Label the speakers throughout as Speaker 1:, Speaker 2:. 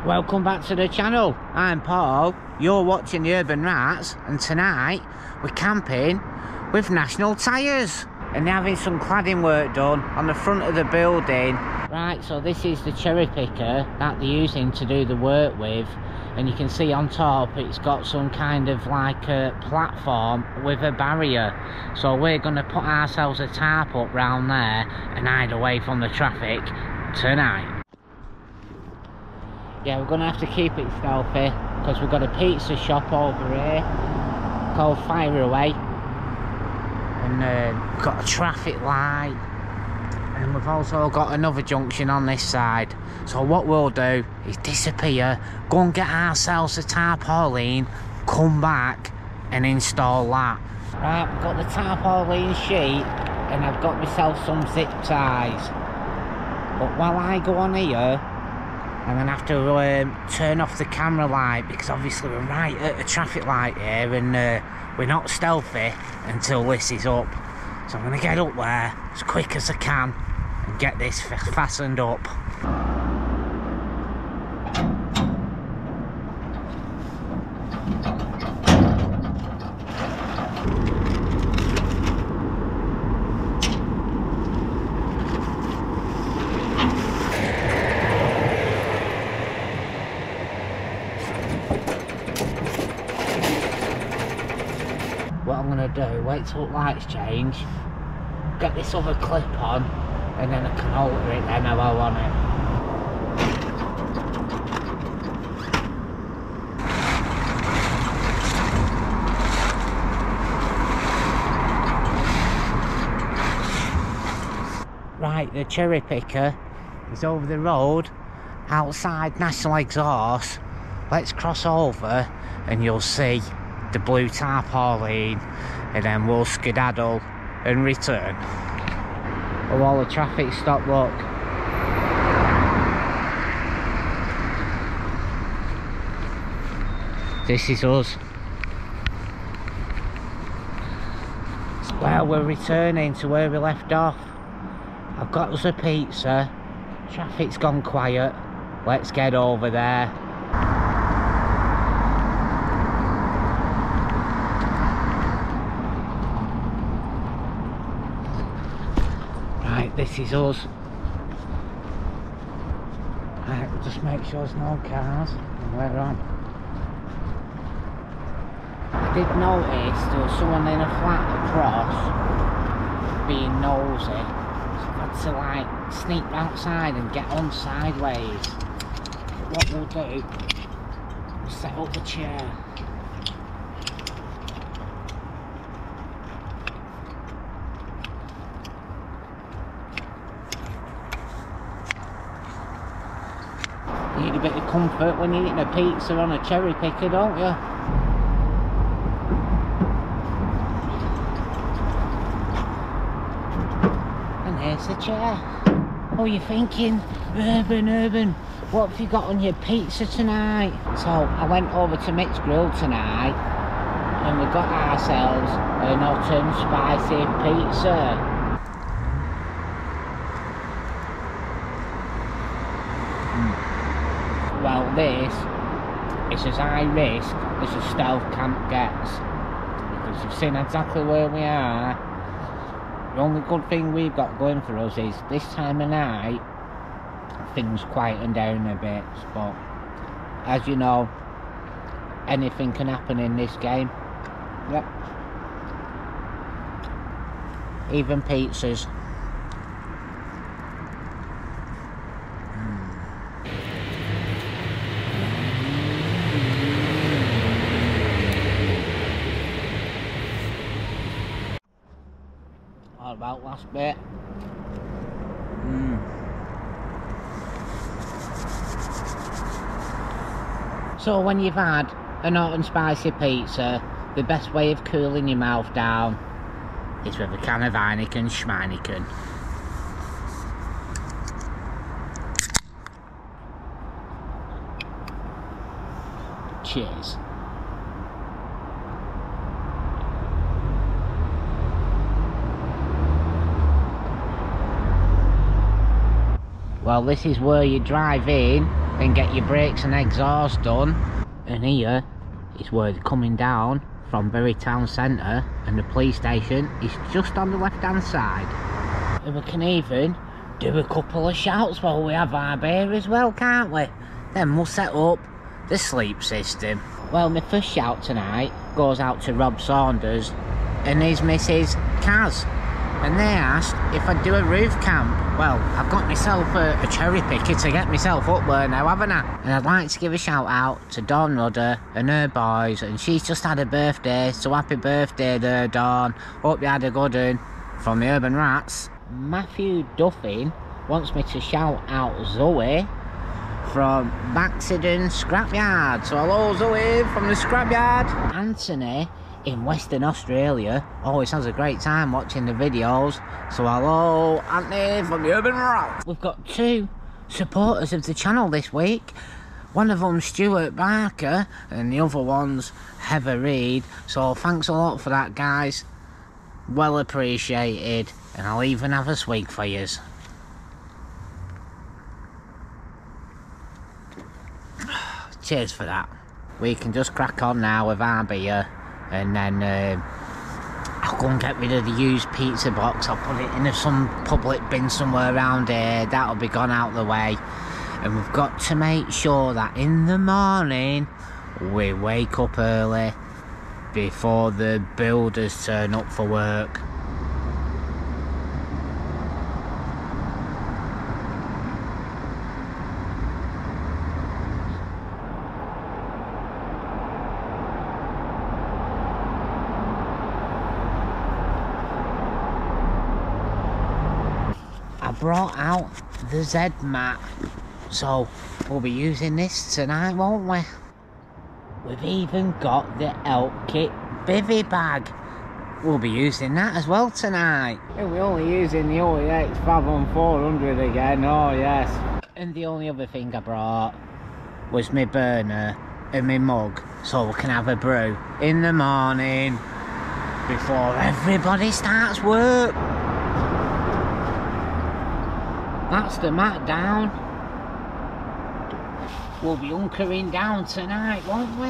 Speaker 1: Welcome back to the channel. I'm Paul, you're watching the Urban Rats, and tonight we're camping with National Tyres and they're having some cladding work done on the front of the building. Right, so this is the cherry picker that they're using to do the work with, and you can see on top it's got some kind of like a platform with a barrier, so we're going to put ourselves a tarp up round there and hide away from the traffic tonight. Yeah, we're going to have to keep it stealthy because we've got a pizza shop over here called Fire Away, and we've got a traffic light, and we've also got another junction on this side. So what we'll do is disappear, go and get ourselves a tarpaulin, come back and install that. Right, we've got the tarpaulin sheet and I've got myself some zip ties, but while I go on here, I'm going to have to turn off the camera light because obviously we're right at a traffic light here, and we're not stealthy until this is up. So I'm going to get up there as quick as I can and get this fastened up. What I'm going to do, wait till lights change, get this other clip on, and then I can alter it then how I want it. Right, the cherry picker is over the road outside National Exhaust. Let's cross over and you'll see the blue tarpaulin, and then we'll skedaddle and return. Oh, all the traffic stopped, look. This is us. Well, we're returning to where we left off. I've got us a pizza, traffic's gone quiet, let's get over there. This is us. Right, we'll just make sure there's no cars and we're on. I did notice there was someone in a flat across being nosy, so I've had to like sneak outside and get on sideways. But what we'll do, we'll set up the chair. You need a bit of comfort when you're eating a pizza on a cherry picker, don't you? And here's the chair. Oh, you're thinking, Urban, what have you got on your pizza tonight? So I went over to Mick's Grill tonight and we got ourselves an hot and spicy pizza. Well, this is as high risk as a stealth camp gets, because you've seen exactly where we are. The only good thing we've got going for us is this time of night things quieten down a bit, but as you know, anything can happen in this game. Yep. Even pizzas. About last bit. So when you've had an hot and spicy pizza, the best way of cooling your mouth down is with a can of Heineken Schmeineken. Cheers. Well, this is where you drive in and get your brakes and exhaust done. And here is where they're coming down from Bury Town Centre, and the police station is just on the left hand side. And we can even do a couple of shouts while we have our beer as well, can't we? Then we'll set up the sleep system. Well, my first shout tonight goes out to Rob Saunders and his missus Kaz, and they asked if I'd do a roof camp. Well, I've got myself a cherry picker to get myself up there now, haven't I? And I'd like to give a shout out to Dawn Rudder and her boys, and she's just had a birthday, so happy birthday there, Dawn. Hope you had a good one. From the Urban Rats. Matthew Duffin wants me to shout out Zoe from Baxenden Scrapyard. So hello Zoe from the Scrapyard. Anthony in Western Australia always has a great time watching the videos. So hello Anthony from the Urban Rats. We've got 2 supporters of the channel this week. One of them Stuart Barker and the other one's Heather Reed. So thanks a lot for that, guys. Well appreciated. And I'll even have a swig for yous. Cheers for that. We can just crack on now with our beer, and then I'll go and get rid of the used pizza box. I'll put it in some public bin somewhere around here. That'll be gone out the way. And we've got to make sure that in the morning we wake up early before the builders turn up for work. I brought out the Z mat, so we'll be using this tonight, won't we? We've even got the elk kit bivvy bag. We'll be using that as well tonight. And we're only using the OEX 51400 again, oh yes. And the only other thing I brought was my burner and my mug, so we can have a brew in the morning before everybody starts work. That's the mat down. We'll be hunkering down tonight, won't we?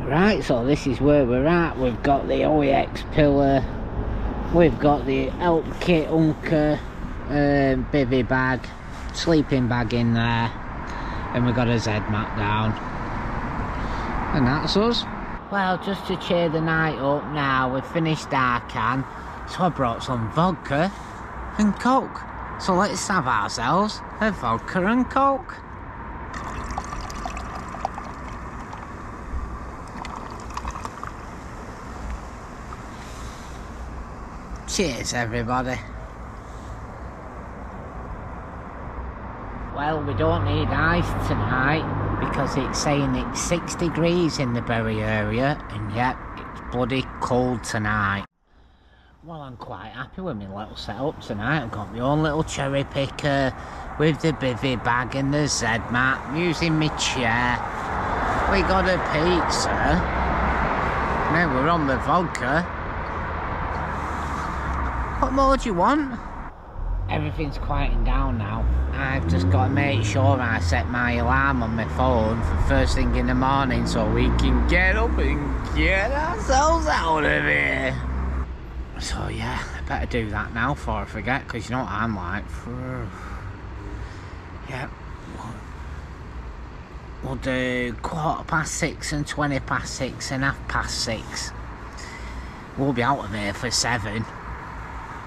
Speaker 1: Right, so this is where we're at. We've got the OEX pillar, we've got the elk kit hunker, bivvy bag, sleeping bag in there, and we've got a Z mat down, and that's us. Well, just to cheer the night up now, we've finished our can, so I brought some vodka and coke, so let's have ourselves a vodka and coke. Cheers everybody. Well, we don't need ice tonight because it's saying it's 6 degrees in the Bury area, and yet it's bloody cold tonight. Well, I'm quite happy with my little setup tonight. I've got my own little cherry picker with the bivvy bag and the Z mat. I'm using my chair. We got a pizza. Now we're on the vodka. What more do you want? Everything's quieting down now. I've just got to make sure I set my alarm on my phone for first thing in the morning so we can get up and get ourselves out of here. So yeah, I better do that now before I forget, because you know what I'm like. Yeah, we'll do 6:15 and 6:20 and 6:30. We'll be out of here for 7.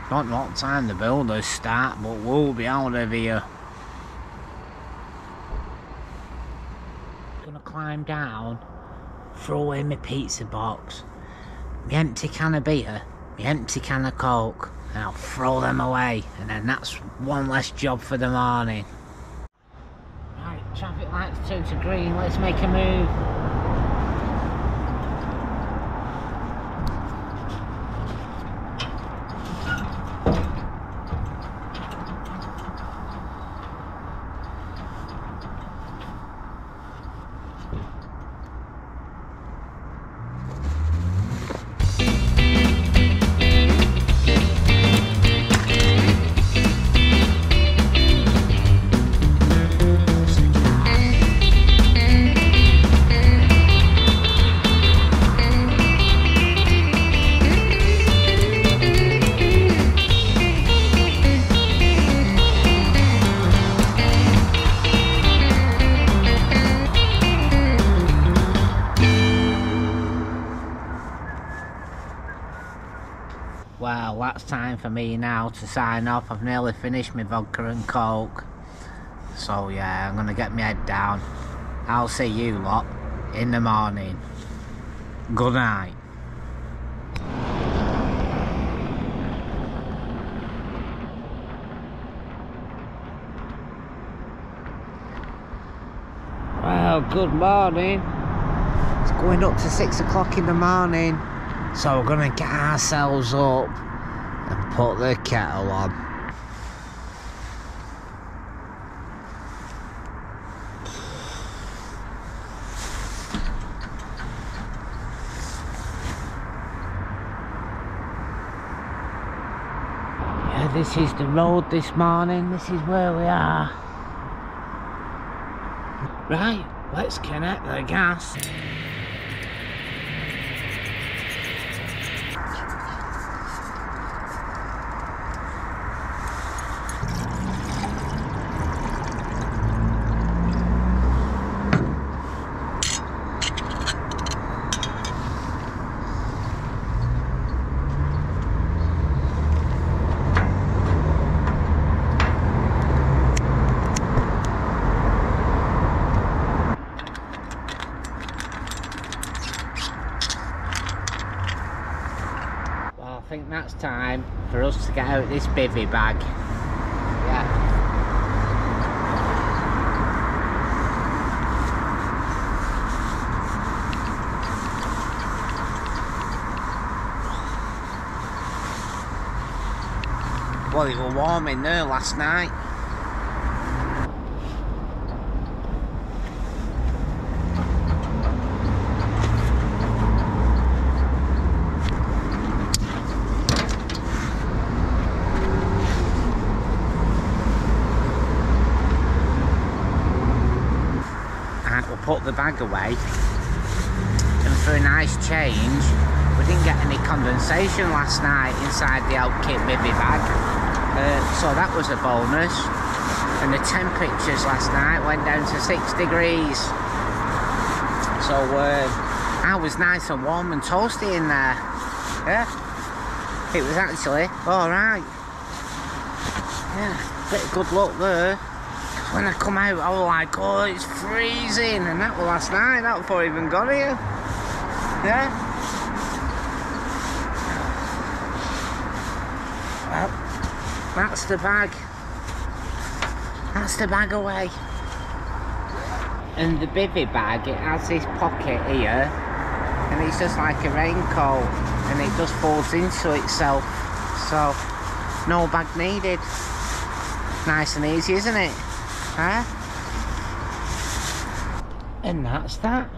Speaker 1: Don't know what time the builders start, but we'll be out of here. Gonna climb down, throw away my pizza box, my empty can of beer, my empty can of coke, and I'll throw them away, and then that's one less job for the morning. Right, traffic lights turn to green, let's make a move. Well, that's time for me now to sign off. I've nearly finished my vodka and coke. So yeah, I'm gonna get my head down. I'll see you lot in the morning. Good night. Well, good morning. It's going up to 6 o'clock in the morning. So we're gonna get ourselves up and put the kettle on. Yeah, this is the road this morning. This is where we are. Right, let's connect the gas. I think that's time for us to get out this bivvy bag. Yeah. Well, it was warm in there last night. Put the bag away, and for a nice change we didn't get any condensation last night inside the old kit bivvy bag, so that was a bonus. And the temperatures last night went down to 6 degrees, so I was nice and warm and toasty in there. Yeah, it was actually alright. Yeah, bit of good luck there. When I come out, I was like, oh, it's freezing. And that was last night, that before I even got here. Yeah? Well, that's the bag. That's the bag away. And the bivvy bag, it has this pocket here. And it's just like a raincoat. And it just folds into itself. So, no bag needed. Nice and easy, isn't it? Huh? And that's that.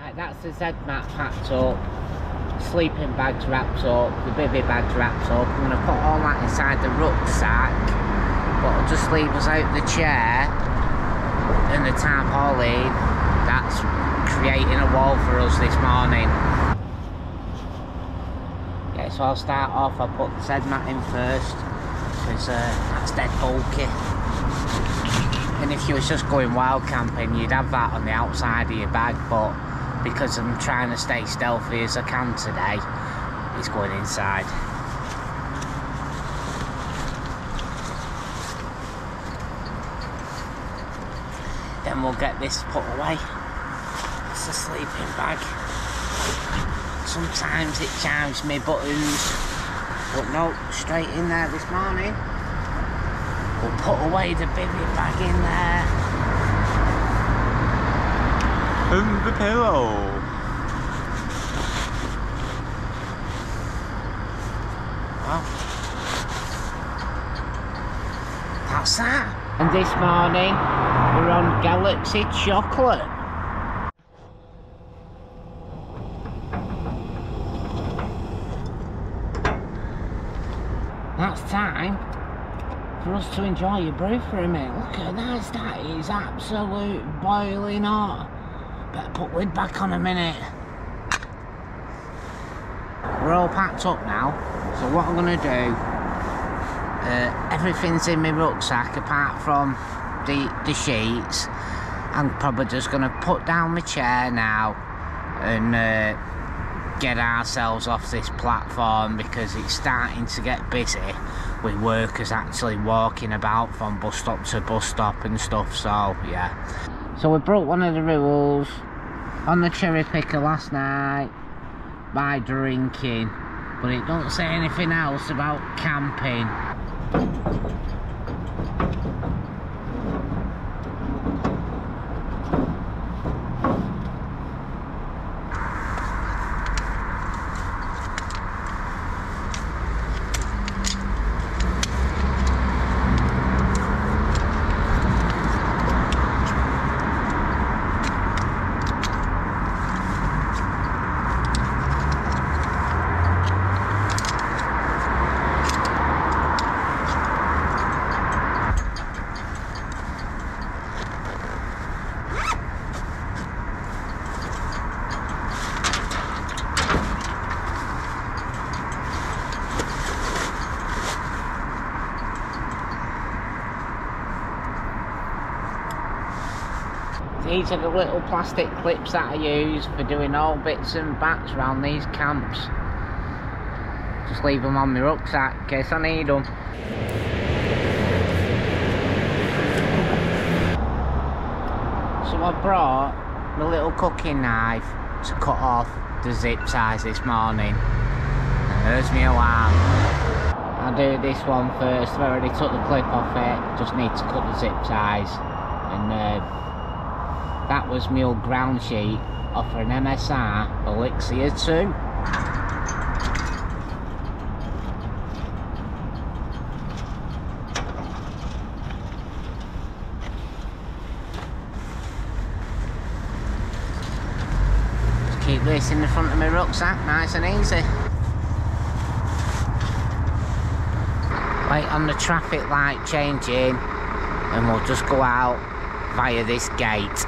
Speaker 1: Right, that's the Z mat packed up, sleeping bags wrapped up, the bivvy bags wrapped up. I'm going to put all that inside the rucksack, but I'll just leave us out the chair and the tarpaulin that's creating a wall for us this morning. Yeah, so I'll start off, I'll put the Z mat in first, because that's dead bulky. And if you was just going wild camping, you'd have that on the outside of your bag, but because I'm trying to stay stealthy as I can today, it's going inside. Then we'll get this put away. It's a sleeping bag. Sometimes it chimes me buttons, but no, straight in there this morning. We'll put away the bivvy bag in there. And the pillow. Well, that's that. And this morning, we're on Galaxy Chocolate. That's time for us to enjoy your brew for a minute. Look at that, that is absolute boiling hot. Better put lid back on a minute. We're all packed up now, so what I'm going to do, everything's in my rucksack apart from the sheets. I'm probably just going to put down my chair now and get ourselves off this platform because it's starting to get busy with workers actually walking about from bus stop to bus stop and stuff. So yeah, so we broke one of the rules on the cherry picker last night by drinking, but it don't say anything else about camping. These are the little plastic clips that I use for doing all bits and bats around these camps. Just leave them on my rucksack in case I need them. So I brought my little cooking knife to cut off the zip ties this morning. And there's my alarm. I'll do this one first. I've already took the clip off it, just need to cut the zip ties. And that was my old ground sheet off an MSR Elixir 2. Just keep this in the front of my rucksack, nice and easy. Wait on the traffic light changing and we'll just go out via this gate.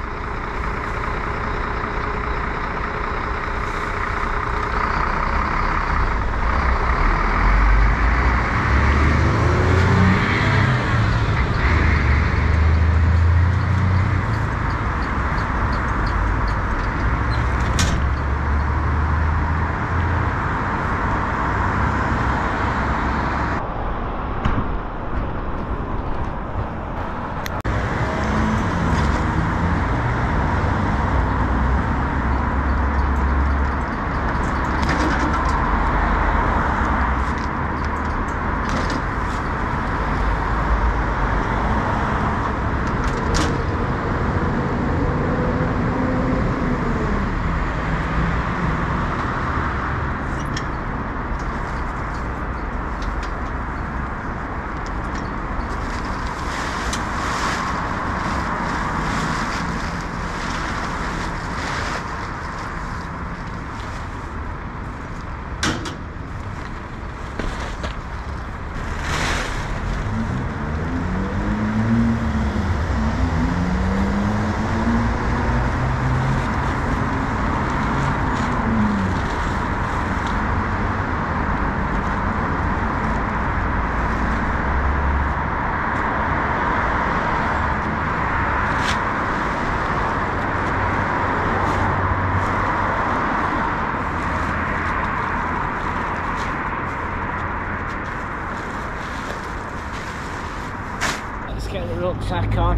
Speaker 1: Get the rucksack on.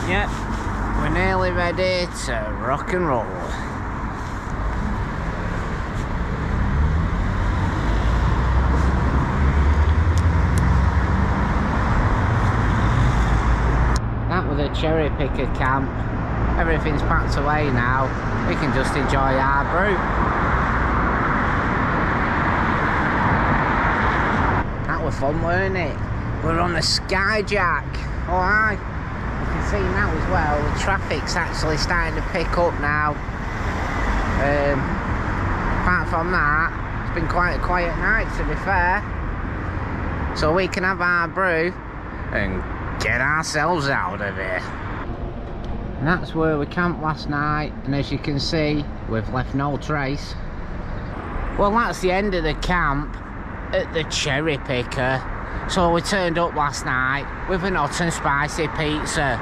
Speaker 1: Yep, we're nearly ready to rock and roll. That was a cherry picker camp. Everything's packed away now. We can just enjoy our brew. That was fun, weren't it? We're on a skyjack. Oh aye. You can see now as well, the traffic's actually starting to pick up now. Apart from that, it's been quite a quiet night to be fair. So we can have our brew and get ourselves out of here. And that's where we camped last night, and as you can see, we've left no trace. Well, that's the end of the camp at the cherry picker. So we turned up last night with an hot and spicy pizza.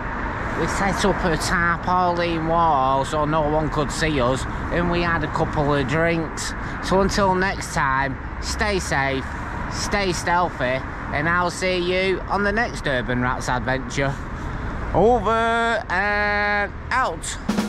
Speaker 1: We set up a tarpaulin wall so no one could see us, and we had a couple of drinks. So until next time, stay safe, stay stealthy, and I'll see you on the next Urban Rats adventure. Over and out.